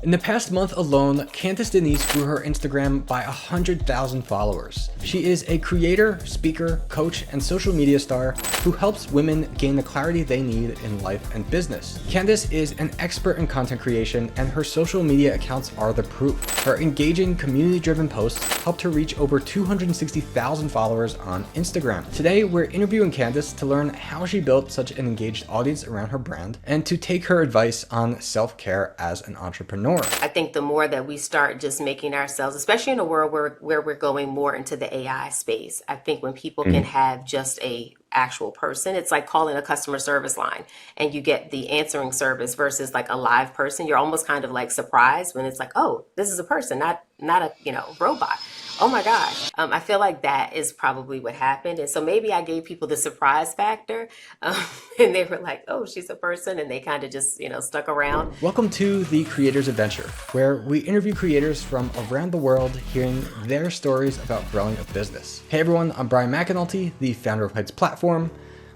In the past month alone, Candice Denise grew her Instagram by 100,000 followers. She is a creator, speaker, coach, and social media star who helps women gain the clarity they need in life and business. Candice is an expert in content creation, and her social media accounts are the proof. Her engaging, community-driven posts helped her reach over 260,000 followers on Instagram. Today, we're interviewing Candice to learn how she built such an engaged audience around her brand and to take her advice on self-care as an entrepreneur. I think the more that we start just making ourselves, especially in a world where we're going more into the AI space, I think when people can have just a actual person, it's like calling a customer service line and you get the answering service versus like a live person. You're almost kind of like surprised when it's like, oh, this is a person, not a robot. Oh my gosh. I feel like that is probably what happened. And so maybe I gave people the surprise factor and they were like, oh, she's a person. And they kind of just, stuck around. Welcome to The Creator's Adventure, where we interview creators from around the world, hearing their stories about growing a business. Hey everyone, I'm Brian McAnulty, the founder of Heights Platform.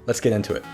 Let's get into it.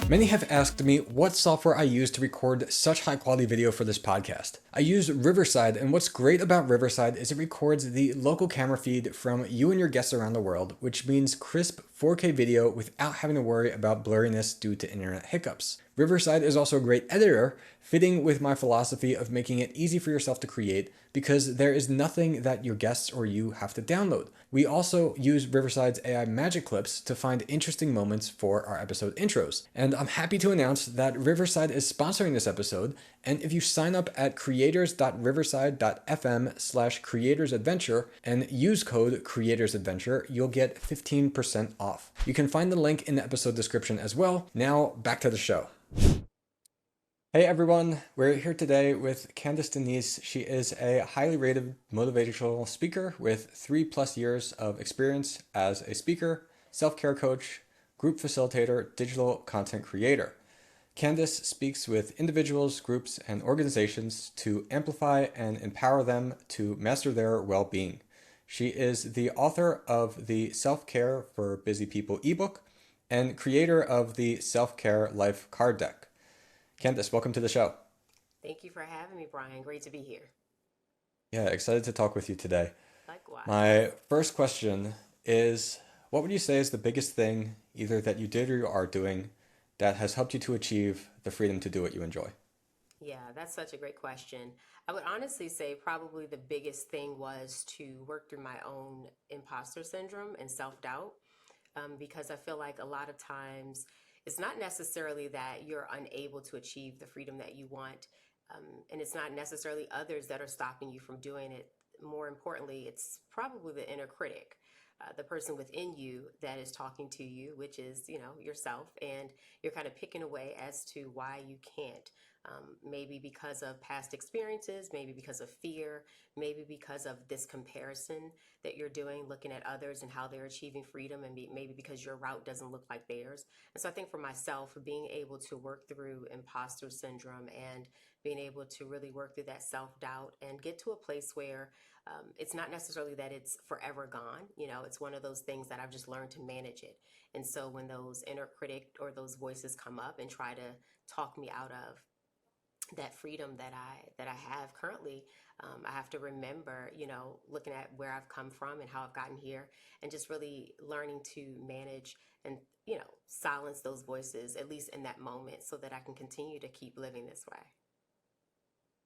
Many have asked me what software I use to record such high quality video for this podcast. I use Riverside, and what's great about Riverside is it records the local camera feed from you and your guests around the world, which means crisp 4K video without having to worry about blurriness due to internet hiccups. Riverside is also a great editor, fitting with my philosophy of making it easy for yourself to create because there is nothing that your guests or you have to download. We also use Riverside's AI magic clips to find interesting moments for our episode intros. And I'm happy to announce that Riverside is sponsoring this episode. And if you sign up at creators.riverside.fm/creatorsadventure and use code creatorsadventure, you'll get 15% off. You can find the link in the episode description as well. Now back to the show. Hey everyone, we're here today with Candice Denise. She is a highly rated motivational speaker with 3+ years of experience as a speaker, self-care coach, group facilitator, digital content creator. Candice speaks with individuals, groups, and organizations to amplify and empower them to master their well-being. She is the author of the Self-Care for Busy People ebook and creator of the Self-Care Life card deck. Candice, welcome to the show. Thank you for having me, Brian. Great to be here. Yeah, excited to talk with you today. Likewise. My first question is, what would you say is the biggest thing either that you did or you are doing that has helped you to achieve the freedom to do what you enjoy? Yeah, that's such a great question. I would honestly say probably the biggest thing was to work through my own imposter syndrome and self-doubt, because I feel like a lot of times it's not necessarily that you're unable to achieve the freedom that you want, and it's not necessarily others that are stopping you from doing it. More importantly, it's probably the inner critic, the person within you that is talking to you, which is, yourself, and you're kind of picking away as to why you can't. Maybe because of past experiences, maybe because of fear, maybe because of this comparison that you're doing, looking at others and how they're achieving freedom, and maybe because your route doesn't look like theirs. And so I think for myself, being able to work through imposter syndrome and being able to really work through that self-doubt and get to a place where it's not necessarily that it's forever gone. It's one of those things that I've just learned to manage it. And so when those inner critic or those voices come up and try to talk me out of that freedom that I have currently, I have to remember, looking at where I've come from and how I've gotten here, and just really learning to manage and, silence those voices, at least in that moment, so that I can continue to keep living this way.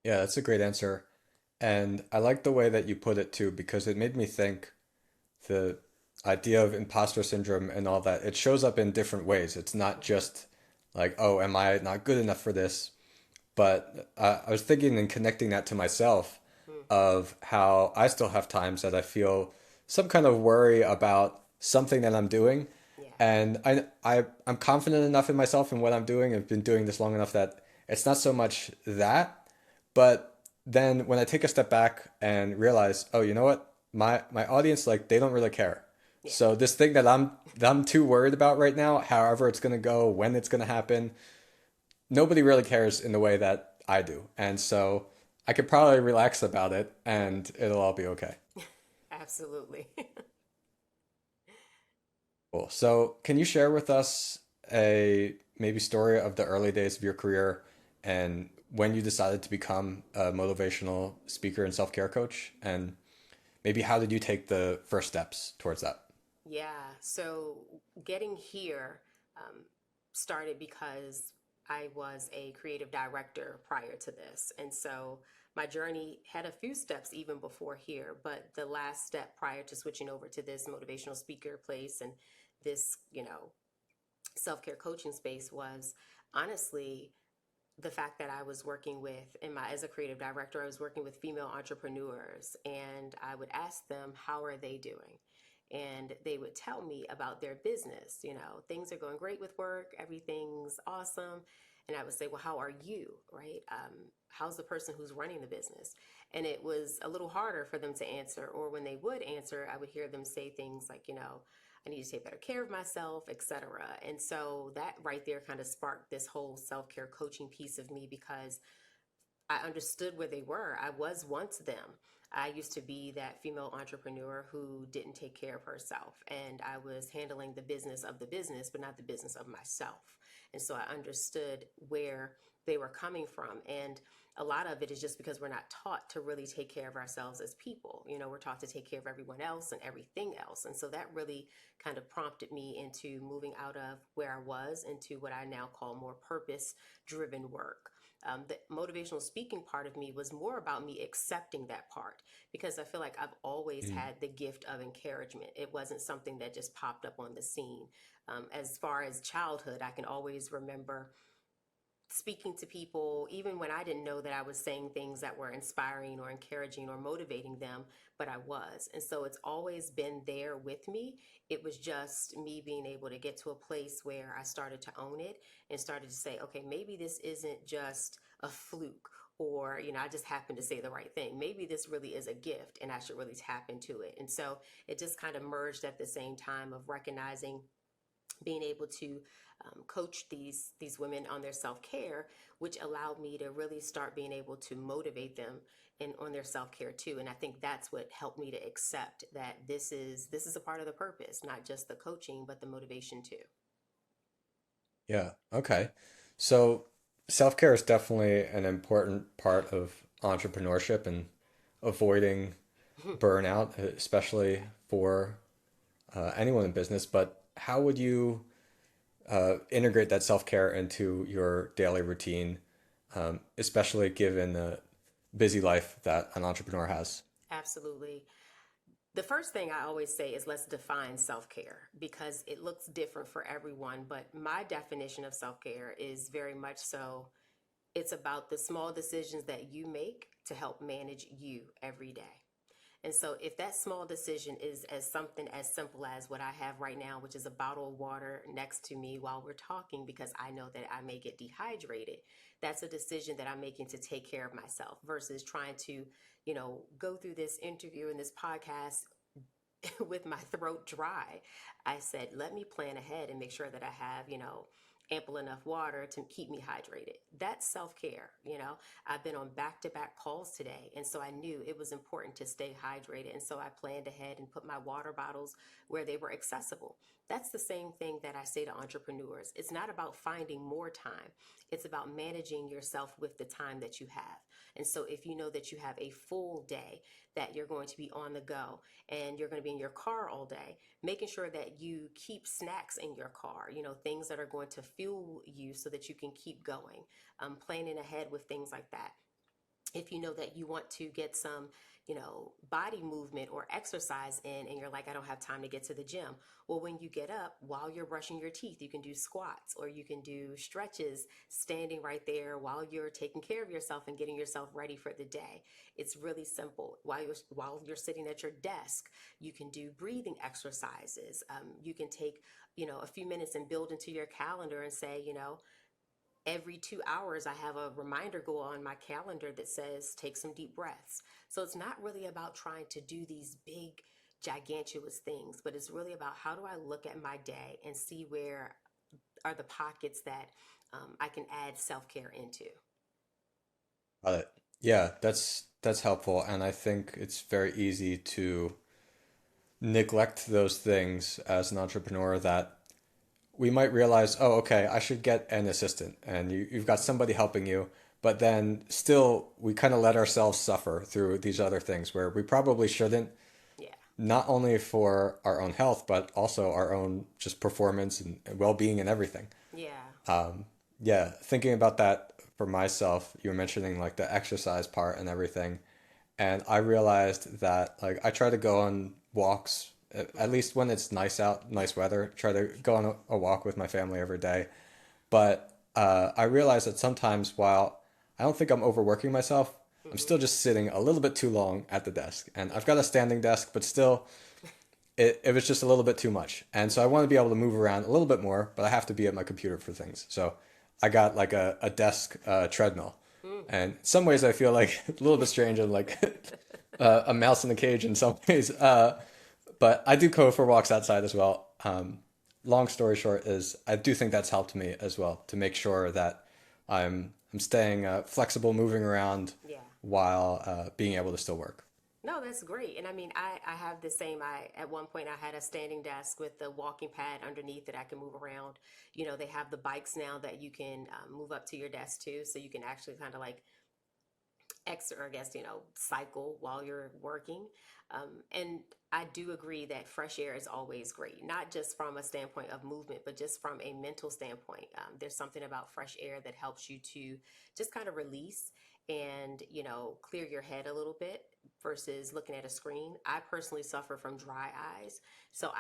Yeah, that's a great answer. And I like the way that you put it too, because it made me think the idea of imposter syndrome and all that, it shows up in different ways. It's not just like, oh, am I not good enough for this? But I was thinking and connecting that to myself of how I still have times that I feel some kind of worry about something that I'm doing. Yeah. And I'm confident enough in myself and what I'm doing. I've been doing this long enough that it's not so much that, but then when I take a step back and realize, oh, you know what? My audience, like, they don't really care. Yeah. So this thing that I'm too worried about right now, however it's going to go, when it's going to happen, nobody really cares in the way that I do. And so I could probably relax about it and it'll all be okay. Absolutely. Cool. So can you share with us a maybe story of the early days of your career and when you decided to become a motivational speaker and self-care coach, and maybe how did you take the first steps towards that? Yeah. So getting here um, started because I was a creative director prior to this. And so my journey had a few steps even before here, but the last step prior to switching over to this motivational speaker place and this, self care coaching space was honestly the fact that I was working with in my as a creative director, I was working with female entrepreneurs, and I would ask them how are they doing, and they would tell me about their business. Things are going great with work, everything's awesome, and I would say, well, how are you, right? How's the person who's running the business? And it was a little harder for them to answer, or when they would answer, I would hear them say things like, I need to take better care of myself, etc. And so that right there kind of sparked this whole self care coaching piece of me because I understood where they were. I was once them. I used to be that female entrepreneur who didn't take care of herself. And I was handling the business, but not the business of myself. And so I understood where they were coming from. And a lot of it is just because we're not taught to really take care of ourselves as people. We're taught to take care of everyone else and everything else. And so that really kind of prompted me into moving out of where I was into what I now call more purpose driven work. The motivational speaking part of me was more about me accepting that part because I feel like I've always Mm. had the gift of encouragement. It wasn't something that just popped up on the scene. As far as childhood, I can always remember speaking to people, even when I didn't know that I was saying things that were inspiring or encouraging or motivating them, but I was. And so it's always been there with me. It was just me being able to get to a place where I started to own it and started to say, okay, maybe this isn't just a fluke or, I just happened to say the right thing. Maybe this really is a gift and I should really tap into it. And so it just kind of merged at the same time of recognizing being able to coach these women on their self-care, which allowed me to really start being able to motivate them and on their self-care too. And I think that's what helped me to accept that this is a part of the purpose, not just the coaching but the motivation too. Yeah. Okay. So self-care is definitely an important part of entrepreneurship and avoiding burnout, especially for anyone in business. But how would you integrate that self-care into your daily routine, especially given the busy life that an entrepreneur has? Absolutely. The first thing I always say is let's define self care because it looks different for everyone. But my definition of self care is very much so it's about the small decisions that you make to help manage you every day. And so, if that small decision is as something as simple as what I have right now, which is a bottle of water next to me while we're talking, because I know that I may get dehydrated, that's a decision that I'm making to take care of myself versus trying to, go through this interview and this podcast with my throat dry. I said, let me plan ahead and make sure that I have, ample enough water to keep me hydrated. That's self care. I've been on back to back calls today. And so I knew it was important to stay hydrated. And so I planned ahead and put my water bottles where they were accessible. That's the same thing that I say to entrepreneurs. It's not about finding more time, it's about managing yourself with the time that you have. And so if you know that you have a full day, that you're going to be on the go and you're going to be in your car all day, making sure that you keep snacks in your car, things that are going to fuel you so that you can keep going, planning ahead with things like that. If you know that you want to get some, body movement or exercise in, and you're like, I don't have time to get to the gym. Well, when you get up while you're brushing your teeth, you can do squats or you can do stretches standing right there while you're taking care of yourself and getting yourself ready for the day. It's really simple. While you're sitting at your desk, you can do breathing exercises. You can take, a few minutes and build into your calendar and say, every 2 hours, I have a reminder go on my calendar that says, take some deep breaths. So it's not really about trying to do these big, gigantuous things, but it's really about how do I look at my day and see where are the pockets that I can add self care into. Got it. Yeah, that's helpful, and I think it's very easy to neglect those things as an entrepreneur that we might realize, oh, okay, I should get an assistant, and you've got somebody helping you. But then still, we kind of let ourselves suffer through these other things where we probably shouldn't, Yeah. not only for our own health, but also our own just performance and well-being and everything. Yeah. Yeah, thinking about that for myself, you were mentioning like the exercise part and everything. And I realized that like I try to go on walks at least when it's nice out, nice weather, try to go on a walk with my family every day. But I realize that sometimes while I don't think I'm overworking myself, I'm Hmm. still just sitting a little bit too long at the desk. And I've got a standing desk, but still it was just a little bit too much. And so I want to be able to move around a little bit more, but I have to be at my computer for things. So I got like a desk treadmill. Mm. And in some ways I feel like a little bit strange and like a mouse in a cage in some ways. But I do go for walks outside as well. Long story short is I do think that's helped me as well to make sure that I'm staying flexible, moving around Yeah. while being able to still work. No, that's great. And I mean, I have the same. At one point, I had a standing desk with the walking pad underneath that I can move around. They have the bikes now that you can move up to your desk too. So you can actually kind of like or I guess, cycle while you're working. And I do agree that fresh air is always great, not just from a standpoint of movement, but just from a mental standpoint. There's something about fresh air that helps you to just kind of release and, clear your head a little bit versus looking at a screen. I personally suffer from dry eyes. So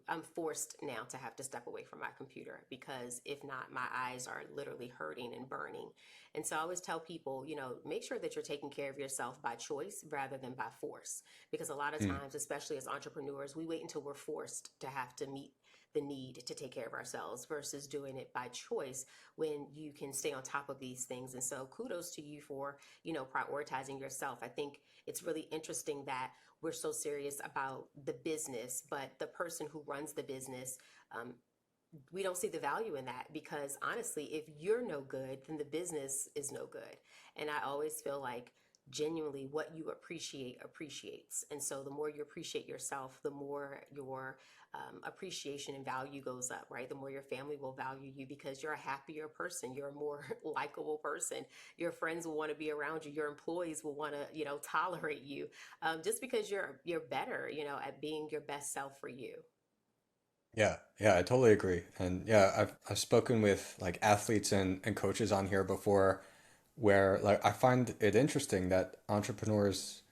I'm forced now to have to step away from my computer because if not, my eyes are literally hurting and burning. And so I always tell people, make sure that you're taking care of yourself by choice rather than by force. Because a lot of Mm. times, especially as entrepreneurs, we wait until we're forced to have to meet the need to take care of ourselves versus doing it by choice when you can stay on top of these things. And so kudos to you for, prioritizing yourself. I think it's really interesting that we're so serious about the business, but the person who runs the business, um, we don't see the value in that because honestly, if you're no good, then the business is no good. And I always feel like genuinely what you appreciate appreciates. And so the more you appreciate yourself, the more your appreciation and value goes up, right? The more your family will value you because you're a happier person. You're a more likable person. Your friends will want to be around you. Your employees will want to, tolerate you just because you're better, at being your best self for you. Yeah, yeah, I totally agree. And yeah, I've spoken with like athletes and coaches on here before where like I find it interesting that entrepreneurs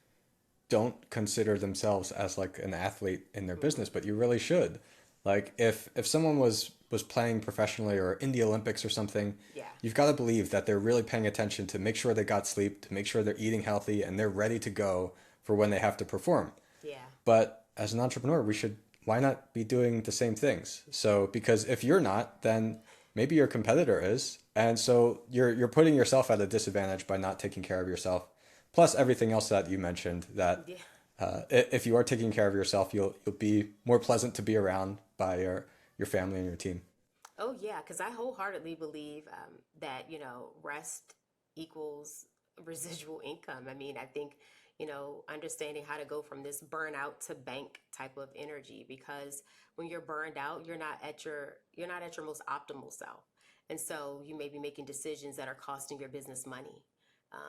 don't consider themselves as like an athlete in their Hmm. business, but you really should. Like if someone was playing professionally or in the Olympics or something, Yeah. you've got to believe that they're really paying attention to make sure they got sleep, to make sure they're eating healthy and they're ready to go for when they have to perform. Yeah. But as an entrepreneur, we should why not be doing the same things? So because if you're not, then maybe your competitor is. And so you're putting yourself at a disadvantage by not taking care of yourself. Plus everything else that you mentioned that Yeah. if you are taking care of yourself, you'll be more pleasant to be around by your family and your team. Oh, yeah, because I wholeheartedly believe that, rest equals residual income. I mean, I think, understanding how to go from this burnout to bank type of energy because when you're burned out, you're not at your most optimal self. And so you may be making decisions that are costing your business money.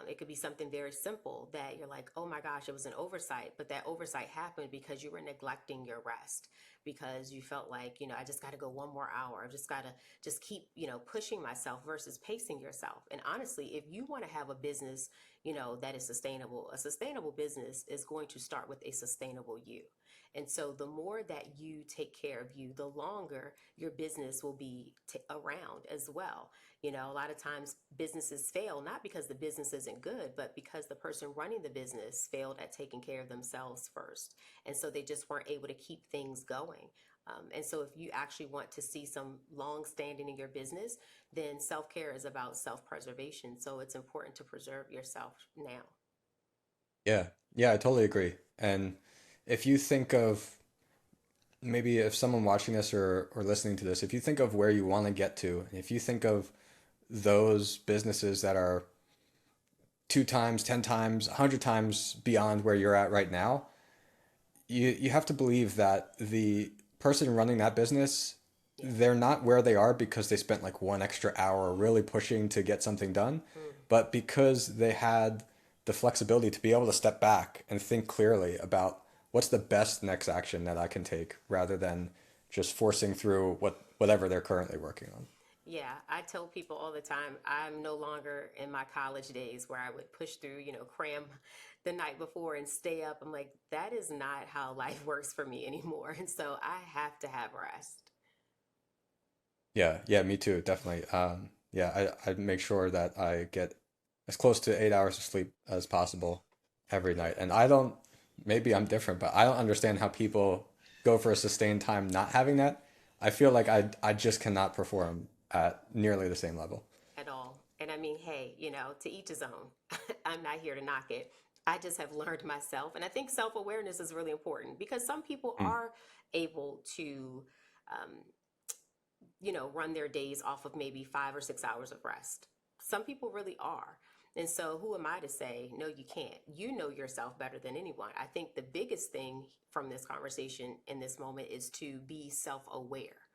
It could be something very simple that you're like, oh my gosh, it was an oversight, but that oversight happened because you were neglecting your rest because you felt like, I just got to go one more hour. I just got to just keep, pushing myself versus pacing yourself. And honestly, if you want to have a business, that is sustainable, a sustainable business is going to start with a sustainable you. And so the more that you take care of you, the longer your business will be around as well. A lot of times businesses fail not because the business isn't good, but because the person running the business failed at taking care of themselves first. And so they just weren't able to keep things going. And so if you actually want to see some long standing in your business, then self care is about self preservation. So it's important to preserve yourself now. Yeah. Yeah, I totally agree. And if you think of maybe if someone watching this or listening to this, if you think of where you want to get to, and if you think of those businesses that are two times, 10 times, 100 times beyond where you're at right now, you have to believe that the person running that business Yeah. they're not where they are because they spent like 1 extra hour really pushing to get something done, Mm. but because they had the flexibility to be able to step back and think clearly about what's the best next action that I can take rather than just forcing through whatever they're currently working on. Yeah, I tell people all the time, I'm no longer in my college days where I would push through, cram the night before and stay up. I'm like, that is not how life works for me anymore. And so I have to have rest. Yeah, yeah, me too, definitely. Yeah, I make sure that I get as close to 8 hours of sleep as possible every night. Yeah. And I don't, maybe I'm different, but I don't understand how people go for a sustained time not having that. I feel like I just cannot perform at nearly the same level. At all. And I mean, hey, to each his own. I'm not here to knock it. I just have learned myself. And I think self awareness is really important because some people Mm. are able to, um, run their days off of maybe 5 or 6 hours of rest. Some people really are. And so, who am I to say, no, you can't? You know yourself better than anyone. I think the biggest thing from this conversation in this moment is to be self aware.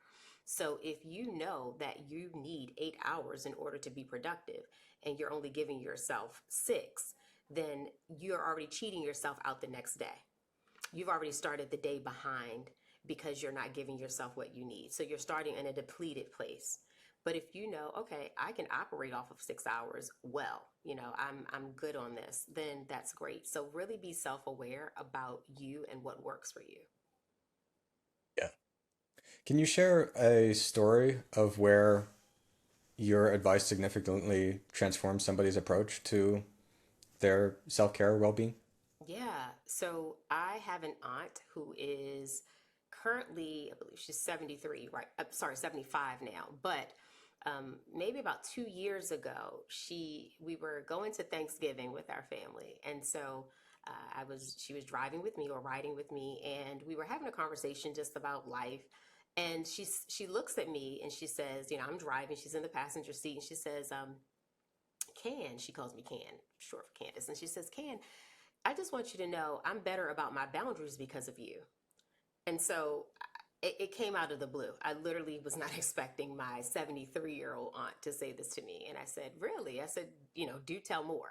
So, if you know that you need 8 hours in order to be productive and you're only giving yourself 6, then you're already cheating yourself out the next day. You've already started the day behind because you're not giving yourself what you need. So you're starting in a depleted place. But if you know, okay, I can operate off of 6 hours well, I'm good on this, then that's great. So really be self-aware about you and what works for you. Yeah. Can you share a story of where your advice significantly transformed somebody's approach to their self-care well-being? Yeah. So I have an aunt who is currently, I believe she's 73, right? Sorry, 75 now. But maybe about 2 years ago, we were going to Thanksgiving with our family, and so she was driving with me or riding with me, and we were having a conversation just about life. And she looks at me and she says, I'm driving. She's in the passenger seat, and she says, she calls me Can, short for Candice, and she says, Can, I just want you to know I'm better about my boundaries because of you. And so it came out of the blue. I literally was not expecting my 73-year-old aunt to say this to me. And I said, really? I said, do tell more.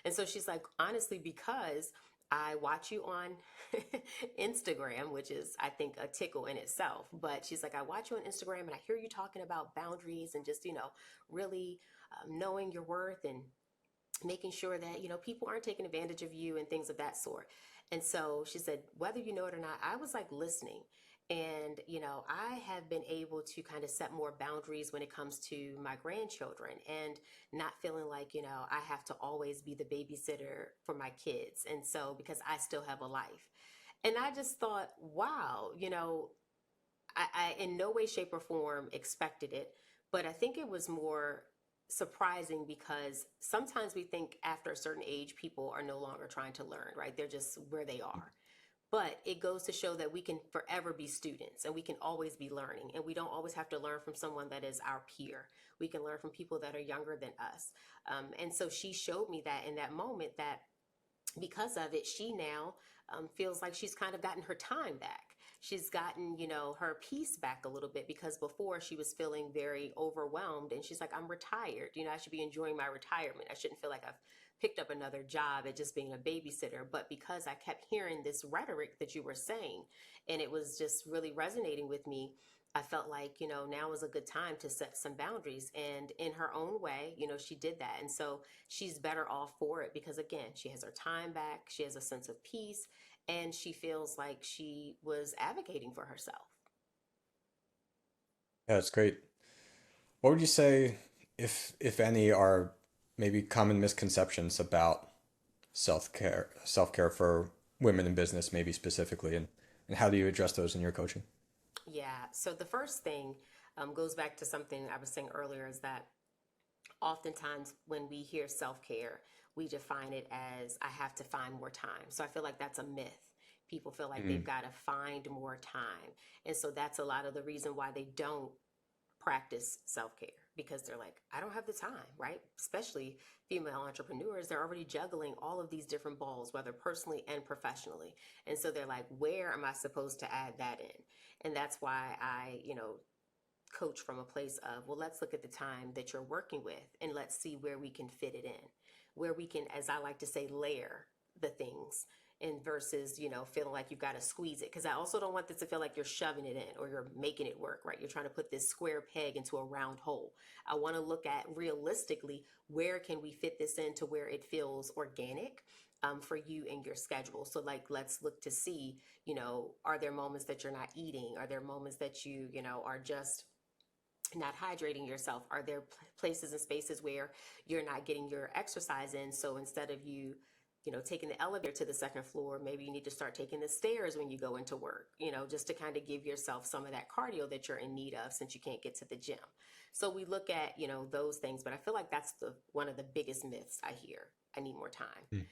And so she's like, honestly, because I watch you on Instagram, which is, I think, a tickle in itself. But she's like, I watch you on Instagram and I hear you talking about boundaries and just, really knowing your worth and making sure that people aren't taking advantage of you and things of that sort. And so she said, whether you know it or not, I was like listening. And I have been able to kind of set more boundaries when it comes to my grandchildren and not feeling like I have to always be the babysitter for my kids, and so because I still have a life. And I just thought, wow, I in no way, shape, or form expected it, but I think it was more surprising because sometimes we think after a certain age, people are no longer trying to learn, right? They're just where they are. But it goes to show that we can forever be students and we can always be learning. And we don't always have to learn from someone that is our peer. We can learn from people that are younger than us. And so she showed me that in that moment that because of it, she now feels like she's kind of gotten her time back. She's gotten, her peace back a little bit because before she was feeling very overwhelmed and she's like, I'm retired. I should be enjoying my retirement. I shouldn't feel like I've picked up another job at just being a babysitter. But because I kept hearing this rhetoric that you were saying, and it was just really resonating with me, I felt like, now is a good time to set some boundaries. And in her own way, she did that. And so she's better off for it because, again, she has her time back, she has a sense of peace, and she feels like she was advocating for herself. Yeah, it's great. What would you say, if any, are maybe common misconceptions about self-care for women in business, maybe specifically, and how do you address those in your coaching? Yeah. So the first thing goes back to something I was saying earlier is that oftentimes when we hear self-care, we define it as I have to find more time. So I feel like that's a myth. People feel like they've Mm. got to find more time. And so that's a lot of the reason why they don't practice self-care because they're like, I don't have the time, right? Especially female entrepreneurs, they're already juggling all of these different balls, whether personally and professionally. And so they're like, where am I supposed to add that in? And that's why I coach from a place of, well, let's look at the time that you're working with and let's see where we can fit it in, where we can, as I like to say, layer the things, and versus, feeling like you've got to squeeze it. Because I also don't want this to feel like you're shoving it in or you're making it work, right? You're trying to put this square peg into a round hole. I want to look at realistically, where can we fit this into where it feels organic for you and your schedule. So like, let's look to see, are there moments that you're not eating? Are there moments that you, are just not hydrating yourself? Are there places and spaces where you're not getting your exercise in? So instead of you, taking the elevator to the second floor, maybe you need to start taking the stairs when you go into work, just to kind of give yourself some of that cardio that you're in need of since you can't get to the gym. So we look at, those things, but I feel like that's one of the biggest myths I hear. I need more time. Mm.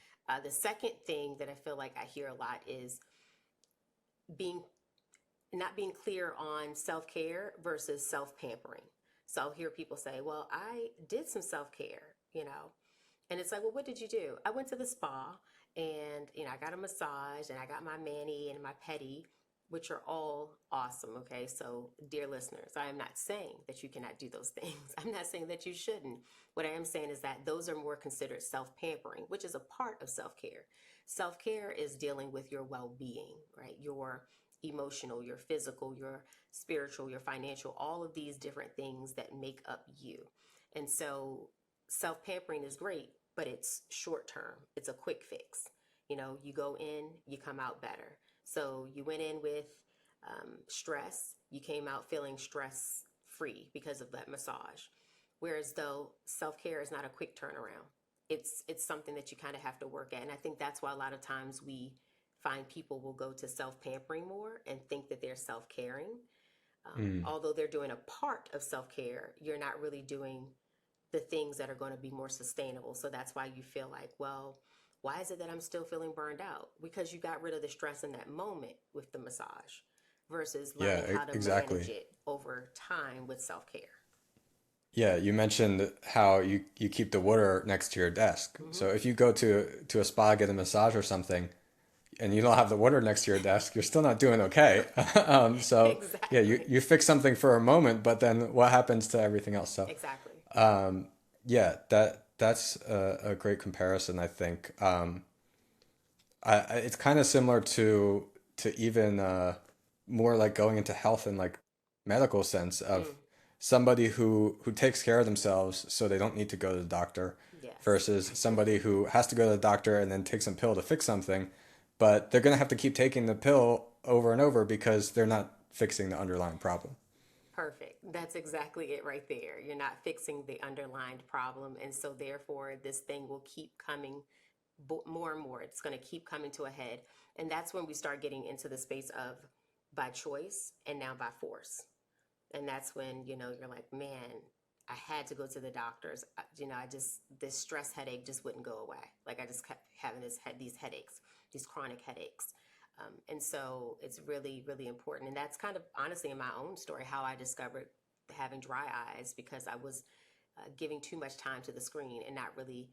The second thing that I feel like I hear a lot is not being clear on self-care versus self-pampering. So I'll hear people say, well, I did some self-care, and it's like, well, what did you do? I went to the spa and, I got a massage and I got my mani and my pedi, which are all awesome. Okay. So dear listeners, I am not saying that you cannot do those things. I'm not saying that you shouldn't. What I am saying is that those are more considered self-pampering, which is a part of self-care. Self-care is dealing with your well-being, right? Your emotional, your physical, your spiritual, your financial, all of these different things that make up you. And so self-pampering is great, but it's short term. It's a quick fix. You go in, you come out better. So you went in with stress, you came out feeling stress free because of that massage. Whereas though self-care is not a quick turnaround. It's something that you kind of have to work at. And I think that's why a lot of times we find people will go to self-pampering more and think that they're self-caring. Although they're doing a part of self-care, you're not really doing the things that are going to be more sustainable. So that's why you feel like, well, why is it that I'm still feeling burned out? Because you got rid of the stress in that moment with the massage versus learning Yeah, how to manage exactly. it over time with self-care. Yeah, you mentioned how you keep the water next to your desk. Mm-hmm. So if you go to a spa, get a massage or something, and you don't have the water next to your desk, you're still not doing okay. So yeah, Exactly. you fix something for a moment, but then what happens to everything else? So Exactly. yeah, that's a great comparison, I think. It's kind of similar to even more like going into health in like medical sense of Mm, somebody who takes care of themselves so they don't need to go to the doctor yes. versus somebody who has to go to the doctor and then takes some pill to fix something, but they're gonna have to keep taking the pill over and over because they're not fixing the underlying problem. Perfect. That's exactly it right there. You're not fixing the underlying problem. And so, therefore, this thing will keep coming more and more. It's going to keep coming to a head. And that's when we start getting into the space of by choice and now by force. And that's when, you're like, man, I had to go to the doctors. This stress headache just wouldn't go away. Like I just kept having these headaches, these chronic headaches. And so it's really, really important. And that's kind of honestly in my own story how I discovered having dry eyes because I was giving too much time to the screen and not really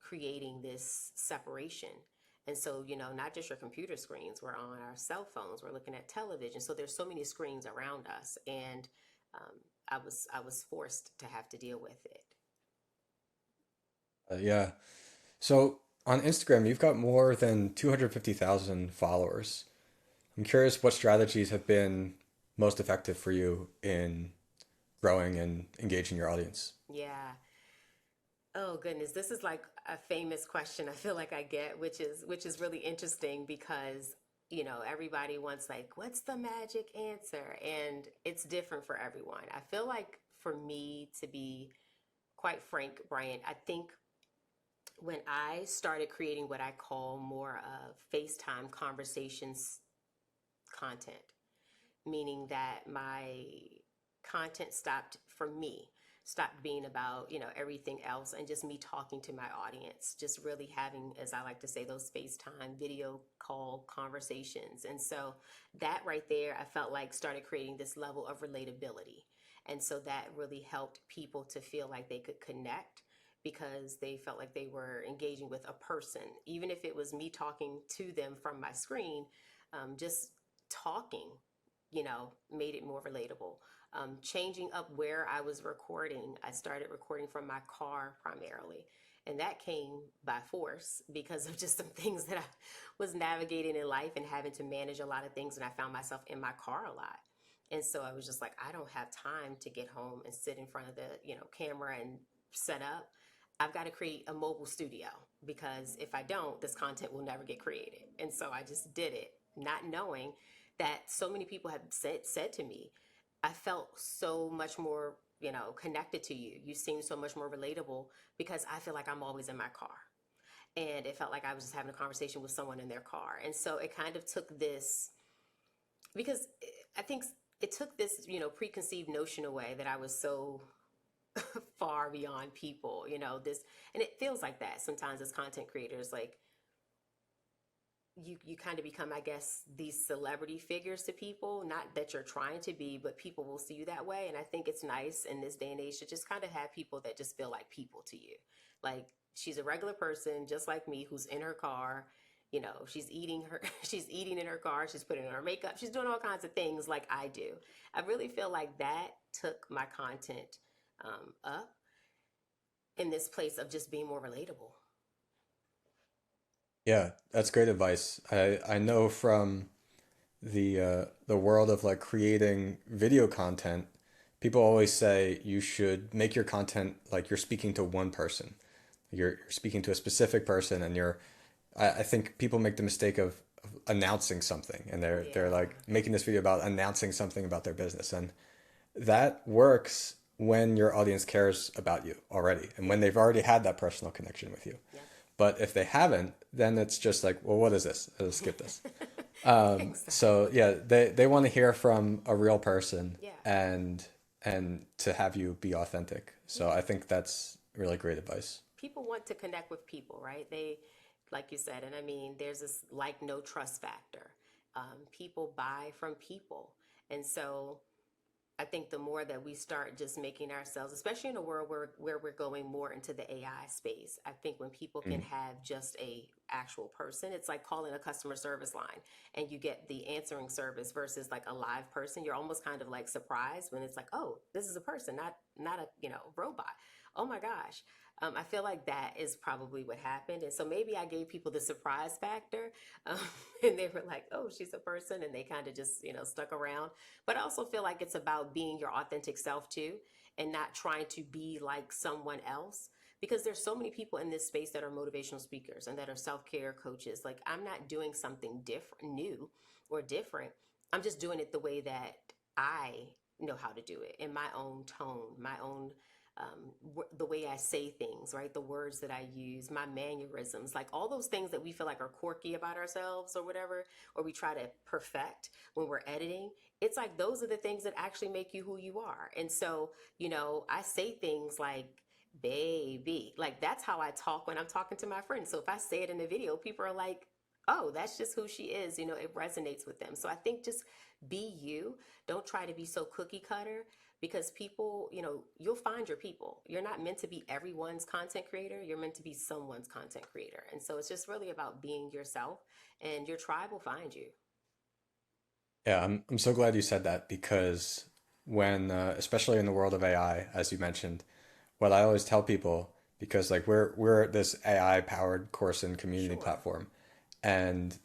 creating this separation. And so, not just your computer screens, we're on our cell phones, we're looking at television. So there's so many screens around us. And um, I was forced to have to deal with it. Yeah. So on Instagram, you've got more than 250,000 followers. I'm curious what strategies have been most effective for you in growing and engaging your audience. Yeah. Oh goodness, this is like a famous question I feel like I get, which is really interesting because everybody wants like, what's the magic answer? And it's different for everyone. I feel like for me to be quite frank, Brian, I think when I started creating what I call more of FaceTime conversations content, meaning that my content stopped being about everything else and just me talking to my audience, just really having, as I like to say, those FaceTime video call conversations. And so that right there, I felt like started creating this level of relatability. And so that really helped people to feel like they could connect because they felt like they were engaging with a person, even if it was me talking to them from my screen. Just talking made it more relatable. changing up where I was recording. I started recording from my car primarily. And that came by force because of just some things that I was navigating in life and having to manage a lot of things. And I found myself in my car a lot. And so I was just like, I don't have time to get home and sit in front of the, camera and set up. I've got to create a mobile studio because if I don't, this content will never get created. And so I just did it, not knowing that so many people have said to me, I felt so much more, connected to you. You seem so much more relatable because I feel like I'm always in my car. And it felt like I was just having a conversation with someone in their car. And so it kind of took this, because I think it took this, preconceived notion away that I was so far beyond people, this, and it feels like that sometimes as content creators, like you kind of become, I guess, these celebrity figures to people, not that you're trying to be, but people will see you that way. And I think it's nice in this day and age to just kind of have people that just feel like people to you. Like she's a regular person just like me who's in her car, she's eating she's eating in her car, she's putting on her makeup, she's doing all kinds of things like I do. I really feel like that took my content up in this place of just being more relatable. Yeah, that's great advice. I know from the world of like creating video content, people always say you should make your content like you're speaking to one person. You're speaking to a specific person, and I think people make the mistake of announcing something, and they're Yeah. like making this video about announcing something about their business, and that works when your audience cares about you already, and when they've already had that personal connection with you. Yeah. But if they haven't, then it's just like, well, what is this? I'll skip this. So Exactly. yeah, they want to hear from a real person, Yeah. and to have you be authentic. So Yeah. I think that's really great advice. People want to connect with people, right? They, like you said, and I mean, there's this like no trust factor. People buy from people. And so I think the more that we start just making ourselves, especially in a world where we're going more into the AI space, I think when people can Mm. have just a actual person, it's like calling a customer service line and you get the answering service versus like a live person. You're almost kind of like surprised when it's like, oh, this is a person, not a robot. Oh my gosh. I feel like that is probably what happened. And so maybe I gave people the surprise factor, um, and they were like, oh, she's a person. And they kind of just, stuck around. But I also feel like it's about being your authentic self too, and not trying to be like someone else. Because there's so many people in this space that are motivational speakers and that are self-care coaches. Like I'm not doing something different, new or different. I'm just doing it the way that I know how to do it in my own tone, my own the way I say things, right? The words that I use, my mannerisms, like all those things that we feel like are quirky about ourselves or whatever, or we try to perfect when we're editing. It's like those are the things that actually make you who you are. And so, I say things like, baby, like that's how I talk when I'm talking to my friends. So if I say it in the video, people are like, oh, that's just who she is. It resonates with them. So I think just be you. Don't try to be so cookie cutter because people, you'll find your people. You're not meant to be everyone's content creator. You're meant to be someone's content creator. And so it's just really about being yourself and your tribe will find you. Yeah, I'm so glad you said that because when especially in the world of AI, as you mentioned, what I always tell people, because like we're this AI powered course and community Sure. platform, and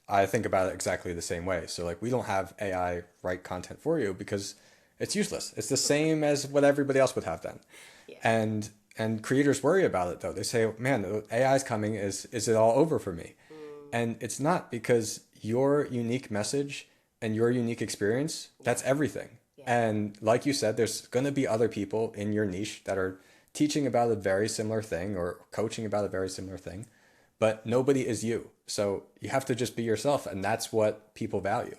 I think about it exactly the same way. So like we don't have AI write content for you because it's useless. It's the same as what everybody else would have done. Yeah. And creators worry about it though. They say, "Man, the AI is coming. Is it all over for me?" Mm, And it's not, because your unique message and your unique experience, that's yeah. everything. Yeah. And like you said, there's going to be other people in your niche that are teaching about a very similar thing or coaching about a very similar thing, but nobody is you. So you have to just be yourself, and that's what people value.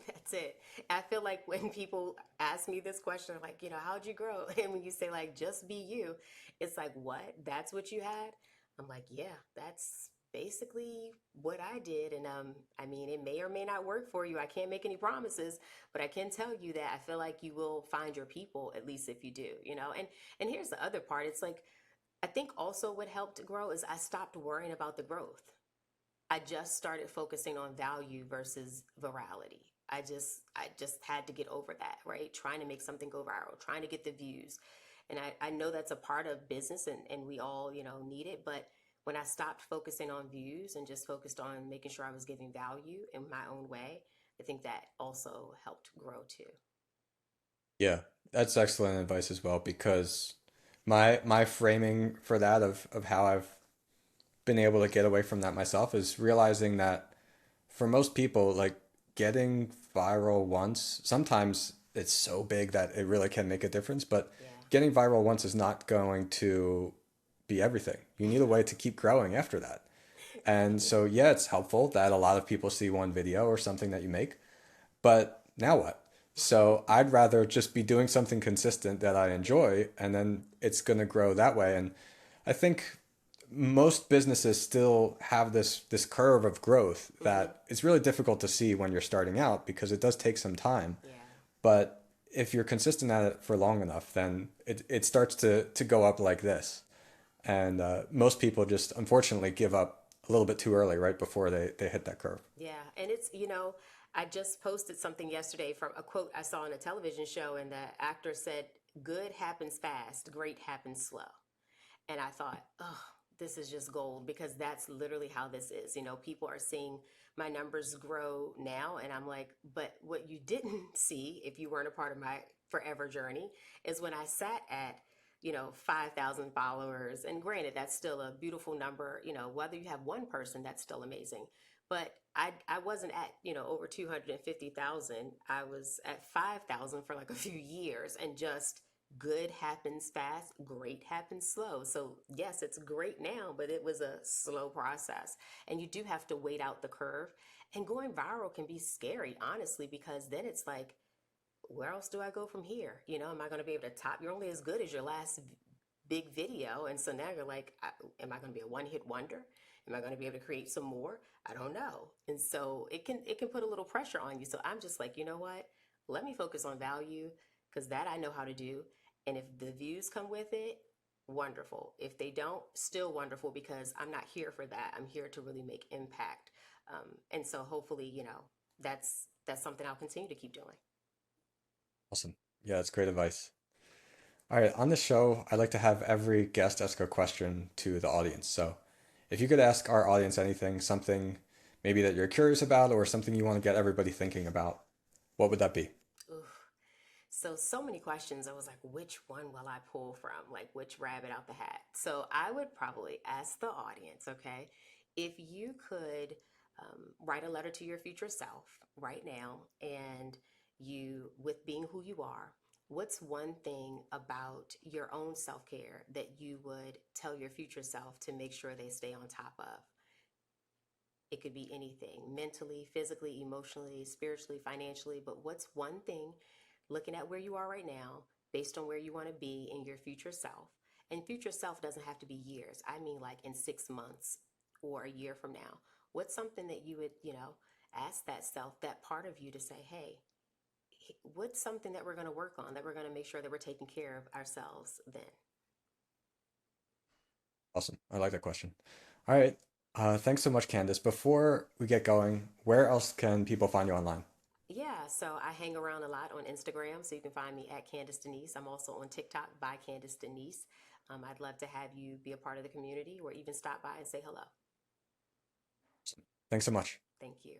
That's it. I feel like when people ask me this question, like, how'd you grow? And when you say, like, just be you, it's like, what? That's what you had? I'm like, yeah, that's basically what I did. And I mean, it may or may not work for you. I can't make any promises, but I can tell you that I feel like you will find your people, at least if you do. And here's the other part. It's like, I think also what helped grow is I stopped worrying about the growth. I just started focusing on value versus virality. I just had to get over that, right? Trying to make something go viral, trying to get the views. And I know that's a part of business, and we all, need it. But when I stopped focusing on views and just focused on making sure I was giving value in my own way, I think that also helped grow too. Yeah, that's excellent advice as well because my framing for that of how I've been able to get away from that myself is realizing that for most people, like getting viral once, sometimes it's so big that it really can make a difference, but Yeah. getting viral once is not going to be everything. You need a way to keep growing after that. And Right. so, yeah, it's helpful that a lot of people see one video or something that you make, but now what? So I'd rather just be doing something consistent that I enjoy, and then it's going to grow that way. And I think most businesses still have this curve of growth Mm-hmm. that it's really difficult to see when you're starting out because it does take some time. Yeah. But if you're consistent at it for long enough, then it starts to go up like this. And most people just unfortunately give up a little bit too early, right before they hit that curve. Yeah, and I just posted something yesterday from a quote I saw on a television show, and the actor said, "Good happens fast, great happens slow." And I thought, oh, this is just gold because that's literally how this is. People are seeing my numbers grow now, and I'm like, but what you didn't see if you weren't a part of my forever journey is when I sat at 5,000 followers. And granted, that's still a beautiful number. Whether you have one person, that's still amazing. But I wasn't at, over 250,000. I was at 5,000 for like a few years, and just good happens fast, great happens slow. So, yes, it's great now, but it was a slow process. And you do have to wait out the curve. And going viral can be scary, honestly, because then it's like, where else do I go from here? Am I going to be able to top? You're only as good as your last big video. And so now you're like, am I going to be a one hit wonder? Am I going to be able to create some more? I don't know. And so it can put a little pressure on you. So I'm just like, you know what? Let me focus on value because that I know how to do. And if the views come with it, wonderful. If they don't, still wonderful because I'm not here for that. I'm here to really make impact. And so hopefully, that's something I'll continue to keep doing. Awesome. Yeah, that's great advice. All right, on the show, I'd like to have every guest ask a question to the audience. So if you could ask our audience anything, something maybe that you're curious about or something you want to get everybody thinking about, what would that be? Oof. So many questions. I was like, which one will I pull from? Like, which rabbit out the hat? So I would probably ask the audience, okay, if you could write a letter to your future self right now, and with being who you are, what's one thing about your own self care that you would tell your future self to make sure they stay on top of? It could be anything mentally, physically, emotionally, spiritually, financially. But what's one thing, looking at where you are right now, based on where you want to be in your future self? And future self doesn't have to be years. I mean, like in 6 months or a year from now. What's something that you would, ask that self, that part of you to say, hey, what's something that we're going to work on, that we're going to make sure that we're taking care of ourselves then? Awesome. I like that question. All right. Thanks so much, Candice. Before we get going, where else can people find you online? Yeah, so I hang around a lot on Instagram, so you can find me at Candice Denise. I'm also on TikTok by Candice Denise. I'd love to have you be a part of the community or even stop by and say hello. Thanks so much. Thank you.